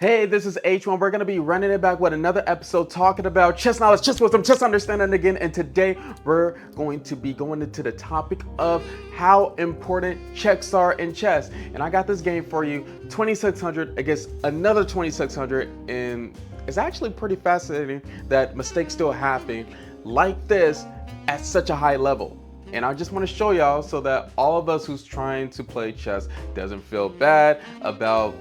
Hey, this is H1. We're going to be running it back with another episode talking about chess knowledge, chess wisdom, chess understanding again. And today we're going to be going into the topic of how important checks are in chess. And I got this game for you, 2600 against another 2600. And it's actually pretty fascinating that mistakes still happen like this at such a high level. And I just want to show y'all so that all of us who's trying to play chess doesn't feel bad about,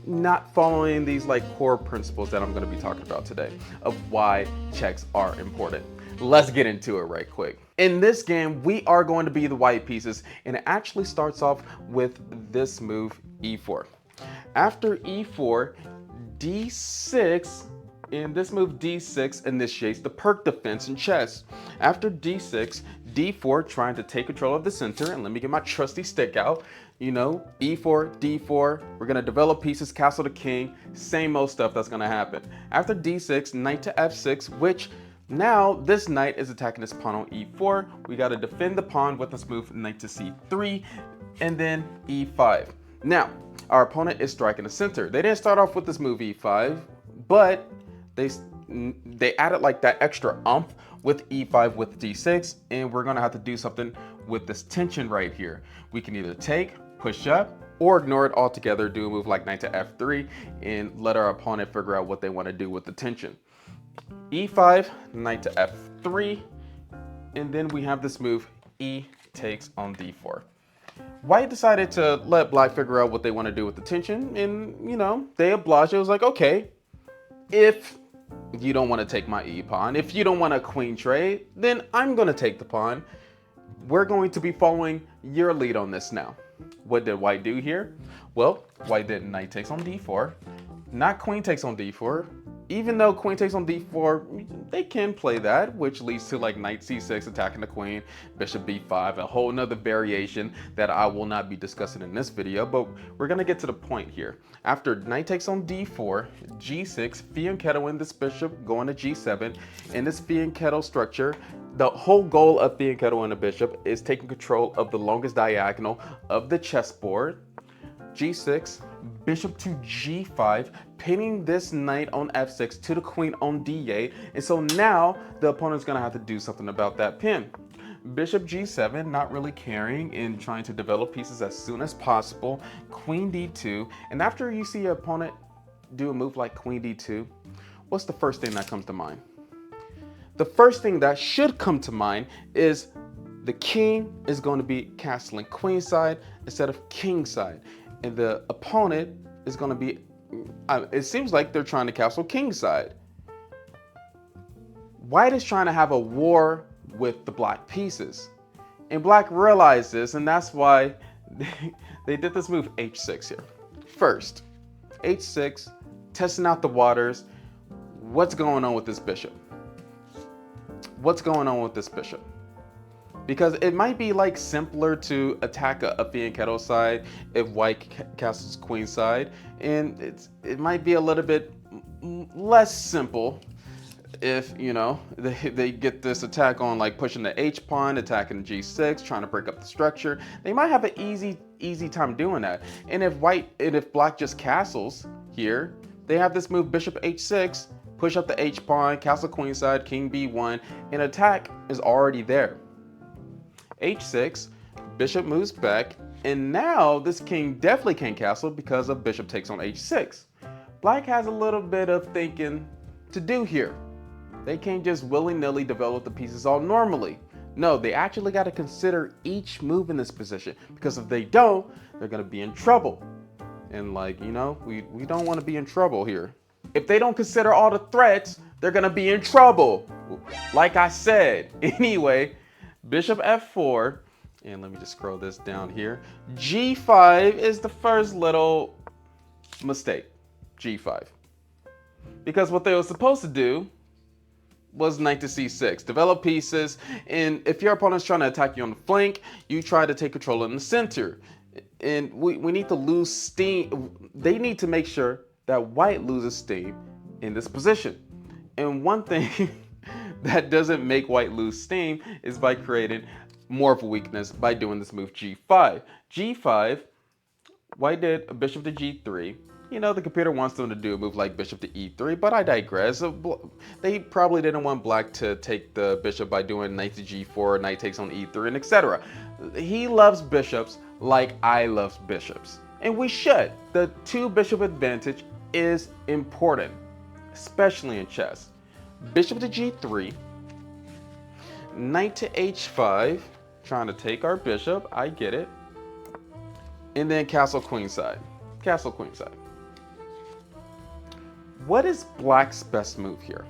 not following these like core principles that I'm going to be talking about today of why checks are important. Let's get into it right quick. In this game, we are going to be the white pieces, and it actually starts off with this move, e4. After e4, d6, and this move d6 initiates the perk defense in chess. After d6, d4 trying to take control of the center, and let me get my trusty stick out. E4, d4, we're gonna develop pieces, castle to king, same old stuff that's gonna happen. After d6, knight to f6, which now this knight is attacking this pawn on e4. We gotta defend the pawn with this move, knight to c3, and then e5. Now, our opponent is striking the center. They didn't start off with this move e5, but they added like that extra umph with e5 with d6, and we're gonna have to do something with this tension right here. We can either take, push up, or ignore it altogether, do a move like knight to f3, and let our opponent figure out what they want to do with the tension. e5, knight to f3, and then we have this move, e takes on d4. White decided to let black figure out what they want to do with the tension, and they obliged. It was like, okay, if you don't want to take my e-pawn, if you don't want a queen trade, then I'm going to take the pawn. We're going to be following your lead on this now. What did white do here? Well, white did knight takes on d4, not queen takes on d4. Even though queen takes on d4, they can play that, which leads to like knight c6 attacking the queen, bishop b5, a whole nother variation that I will not be discussing in this video, but we're gonna get to the point here. After knight takes on d4, g6, fianchettoing this bishop, going to g7. In this fianchetto structure, the whole goal of fianchettoing a bishop is taking control of the longest diagonal of the chessboard. g6, bishop to g5, pinning this knight on f6 to the queen on d8. And so now the opponent's gonna have to do something about that pin. Bishop g7, not really caring and trying to develop pieces as soon as possible. Queen d2, and after you see your opponent do a move like queen d2, what's the first thing that comes to mind? The first thing that should come to mind is the king is going to be castling queenside instead of kingside. And the opponent is going to be, it seems like they're trying to castle kingside. White is trying to have a war with the black pieces. And black realized this, and that's why they did this move h6 here. First, h6, testing out the waters. What's going on with this bishop? What's going on with this bishop? Because it might be like simpler to attack a fianchetto side if white castles queen side, and it might be a little bit less simple if they get this attack on like pushing the h pawn, attacking g6, trying to break up the structure. They might have an easy time doing that. And if black just castles here, they have this move bishop h6, push up the h pawn, castle queenside, king b1, and attack is already there. h6, bishop moves back, and now this king definitely can't castle because of bishop takes on h6. Black has a little bit of thinking to do here. They can't just willy-nilly develop the pieces all normally. No, they actually got to consider each move in this position, because if they don't, they're going to be in trouble. And we don't want to be in trouble here. If they don't consider all the threats, they're going to be in trouble. Like I said. Anyway, bishop f4, and let me just scroll this down here. g5 is the first little mistake, g5. Because what they were supposed to do was knight to c6, develop pieces, and if your opponent's trying to attack you on the flank, you try to take control in the center. And we need to lose steam. They need to make sure that white loses steam in this position. And one thing that doesn't make white lose steam is by creating more of a weakness by doing this move g5. g5, white did a bishop to g3. the computer wants them to do a move like bishop to e3, but I digress. They probably didn't want black to take the bishop by doing knight to g4, knight takes on e3, and etc. He loves bishops like I love bishops, and we should. The two bishop advantage is important, especially in chess. Bishop to g3, knight to h5, trying to take our bishop, I get it. And then castle queenside. Castle queenside. What is black's best move here?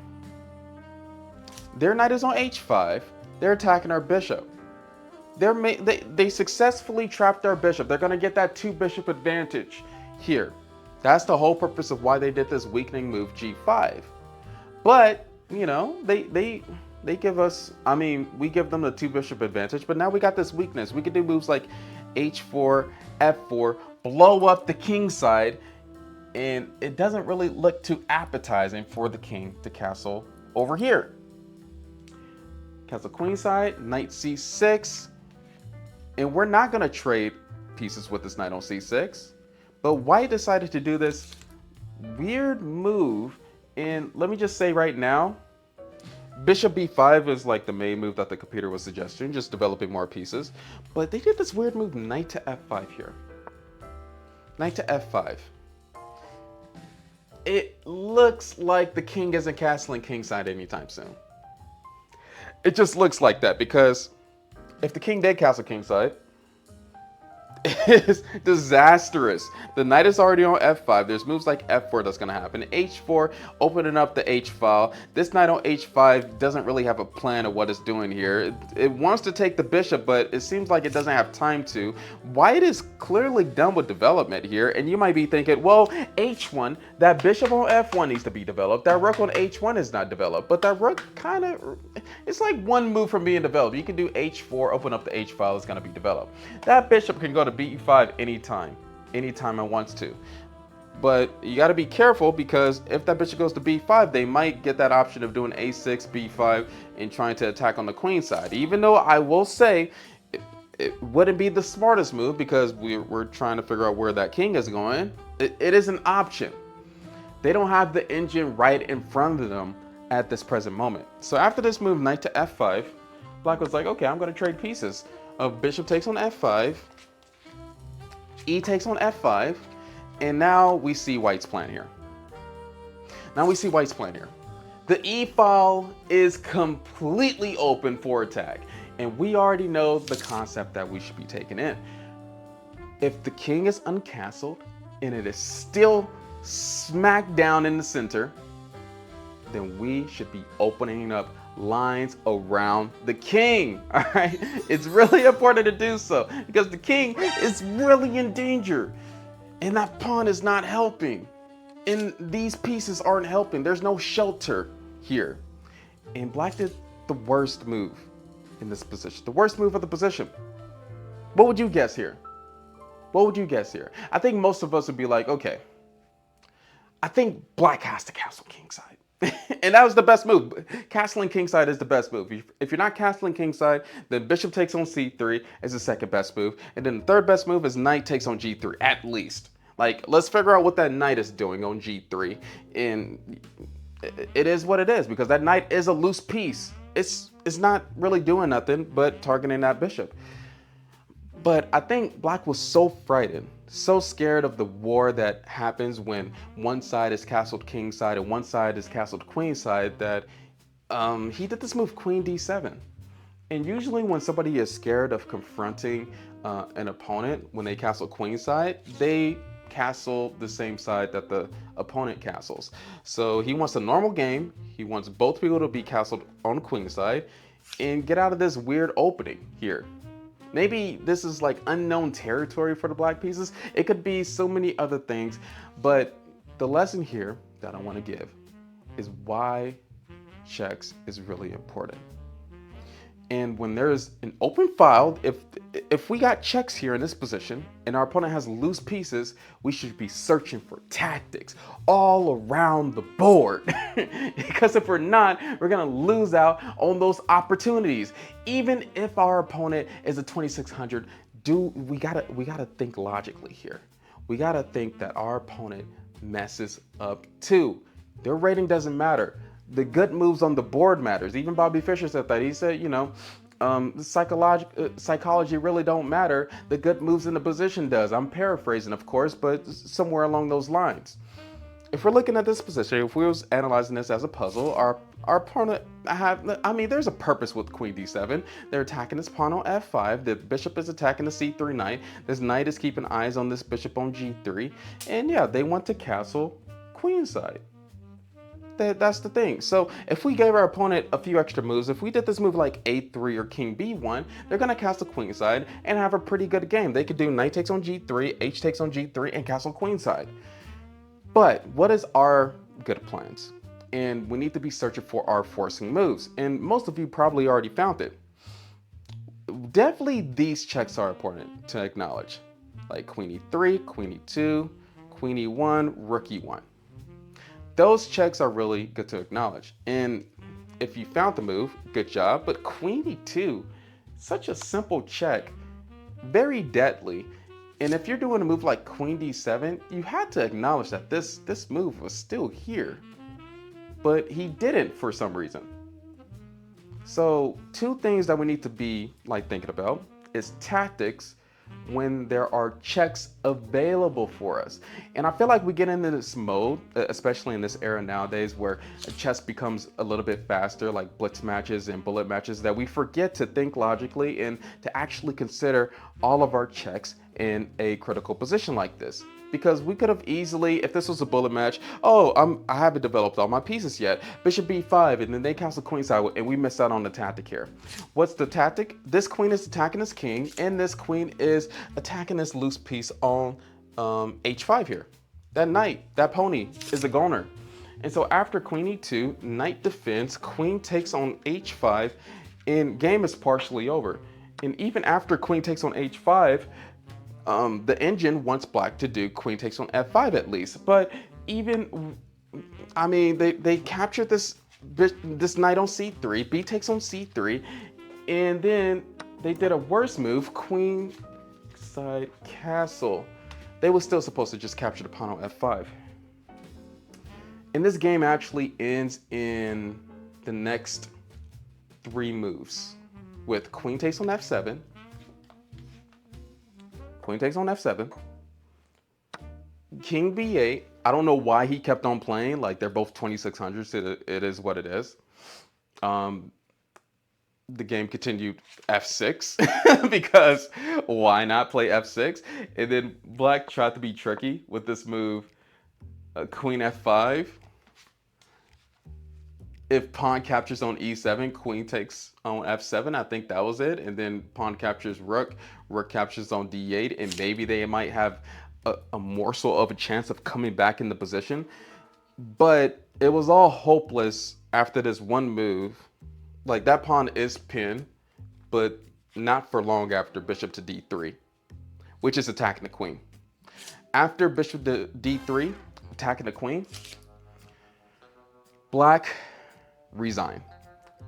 Their knight is on h5. They're attacking our bishop. They successfully trapped our bishop. They're going to get that two bishop advantage here. That's the whole purpose of why they did this weakening move g5. But, they give us, we give them the two bishop advantage, but now we got this weakness. We can do moves like h4, f4, blow up the king side, and it doesn't really look too appetizing for the king to castle over here. Castle queenside, knight c6, and we're not going to trade pieces with this knight on c6, but white decided to do this weird move, and let me just say right now, bishop b5 is like the main move that the computer was suggesting, just developing more pieces. But they did this weird move, knight to f5 here. Knight to f5. It looks like the king isn't castling kingside anytime soon. It just looks like that, because if the king did castle kingside, is disastrous. The knight is already on f5. There's moves like f4 that's going to happen. h4, opening up the h file. This knight on h5 doesn't really have a plan of what it's doing here. It wants to take the bishop, but it seems like it doesn't have time to. White is clearly done with development here, and you might be thinking, well, h1, that bishop on f1 needs to be developed. That rook on h1 is not developed, but that rook kind of, it's like one move from being developed. You can do h4, open up the h file, it's going to be developed. That bishop can go to b5 anytime it wants to. But you got to be careful, because if that bishop goes to b5, they might get that option of doing a6, b5, and trying to attack on the queen side. Even though I will say it wouldn't be the smartest move, because we're trying to figure out where that king is going. It is an option. They don't have the engine right in front of them at this present moment. So after this move, knight to f5, black was like, okay, I'm going to trade pieces. Bishop takes on f5, e takes on f5, and now we see white's plan here. The e file is completely open for attack, and we already know the concept that we should be taking in. If the king is uncastled and it is still smack down in the center, then we should be opening up lines around the king. All right, it's really important to do so, because the king is really in danger, and that pawn is not helping, and these pieces aren't helping. There's no shelter here, and black did the worst move in this position, the worst move of the position. What would you guess here? I think most of us would be like, okay, I think black has to castle kingside. And that was the best move. Castling kingside is the best move. If you're not castling kingside, then bishop takes on c3 is the second best move. And then the third best move is knight takes on g3, at least. Like, let's figure out what that knight is doing on g3. And it is what it is, because that knight is a loose piece. It's not really doing nothing but targeting that bishop. But I think black was so frightened, so scared of the war that happens when one side is castled king side and one side is castled queen side, that he did this move, queen d7. And usually when somebody is scared of confronting an opponent, when they castle queen side, they castle the same side that the opponent castles. So he wants a normal game. He wants both people to be castled on queen side and get out of this weird opening here. Maybe this is like unknown territory for the black pieces. It could be so many other things, but the lesson here that I want to give is why checks is really important. And when there's an open file, if we got checks here in this position and our opponent has loose pieces, we should be searching for tactics all around the board. Because if we're not, we're gonna lose out on those opportunities. Even if our opponent is a 2600, we gotta think logically here. We gotta think that our opponent messes up too. Their rating doesn't matter. The good moves on the board matters. Even Bobby Fischer said that. He said, psychology really don't matter. The good moves in the position does. I'm paraphrasing, of course, but somewhere along those lines. If we're looking at this position, if we was analyzing this as a puzzle, our opponent there's a purpose with Queen D7. They're attacking this pawn on F5. The bishop is attacking the C3 knight. This knight is keeping eyes on this bishop on G3. And yeah, they want to castle queenside. That's the thing. So if we gave our opponent a few extra moves, if we did this move like A3 or King B1, they're going to castle queenside and have a pretty good game. They could do knight takes on G3, H takes on G3, and castle queenside. But what is our good plans? And we need to be searching for our forcing moves. And most of you probably already found it. Definitely these checks are important to acknowledge. Like Queen E3, Queen E2, Queen E1, Rook E1. Those checks are really good to acknowledge. And if you found the move, good job. But Queen E2, such a simple check, very deadly. And if you're doing a move like Queen D7, you had to acknowledge that this move was still here. But he didn't for some reason. So two things that we need to be thinking about is tactics when there are checks available for us. And I feel like we get into this mode, especially in this era nowadays, where chess becomes a little bit faster, like blitz matches and bullet matches, that we forget to think logically and to actually consider all of our checks in a critical position like this. Because we could have easily, if this was a bullet match, I haven't developed all my pieces yet. Bishop B5, and then they castle queenside, and we miss out on the tactic here. What's the tactic? This queen is attacking this king, and this queen is attacking this loose piece on H5 here. That knight, that pony, is a goner. And so after Queen E2, knight defends, queen takes on H5, and game is partially over. And even after queen takes on H5, the engine wants black to do queen takes on F5 at least. But even, they captured this knight on C3, B takes on C3, and then they did a worse move, queen side castle. They were still supposed to just capture the pawn on F5. And this game actually ends in the next 3 moves with queen takes on F7, queen takes on F7, king B8. I don't know why he kept on playing. Like, they're both 2600s. So it is what it is. The game continued F6 because why not play F6? And then black tried to be tricky with this move, queen F5. If pawn captures on E7, queen takes on F7. I think that was it. And then pawn captures rook, rook captures on D8, and maybe they might have a morsel of a chance of coming back in the position. But it was all hopeless after this one move. Like, that pawn is pinned, but not for long after bishop to D3, which is attacking the queen. After bishop to D3, attacking the queen, black resigned.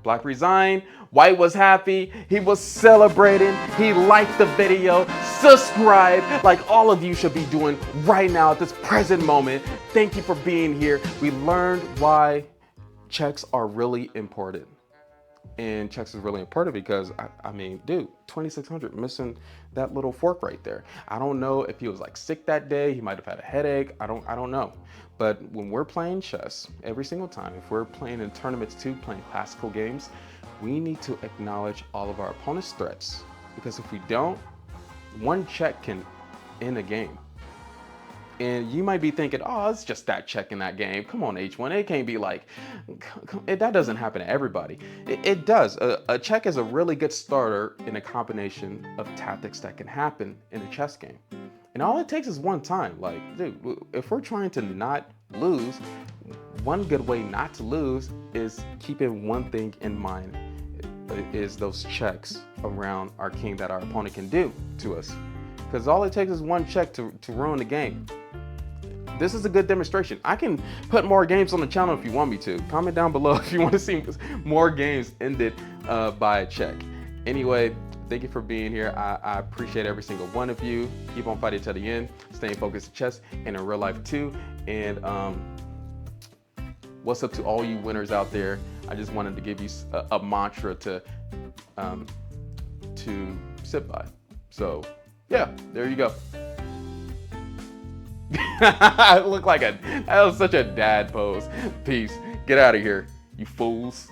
Black resigned. White was happy. He was celebrating. He liked the video. Subscribe, like all of you should be doing right now at this present moment. Thank you for being here. We learned why checks are really important. And checks is really important because, dude, 2600 missing that little fork right there. I don't know if he was like sick that day. He might have had a headache. I don't know. But when we're playing chess, every single time, if we're playing in tournaments too, playing classical games, we need to acknowledge all of our opponent's threats. Because if we don't, one check can end a game. And you might be thinking, oh, it's just that check in that game. Come on, H1. It can't be like, that doesn't happen to everybody. It does. A check is a really good starter in a combination of tactics that can happen in a chess game. And all it takes is one time. Like, dude, if we're trying to not lose, one good way not to lose is keeping one thing in mind, is those checks around our king that our opponent can do to us. Because all it takes is one check to ruin the game. This is a good demonstration. I can put more games on the channel if you want me to. Comment down below if you want to see more games ended by a check. Anyway, thank you for being here. I appreciate every single one of you. Keep on fighting to the end, staying focused in chess and in real life too. And what's up to all you winners out there? I just wanted to give you a mantra to sit by. So yeah, there you go. I look like that was such a dad pose. Peace. Get out of here, you fools.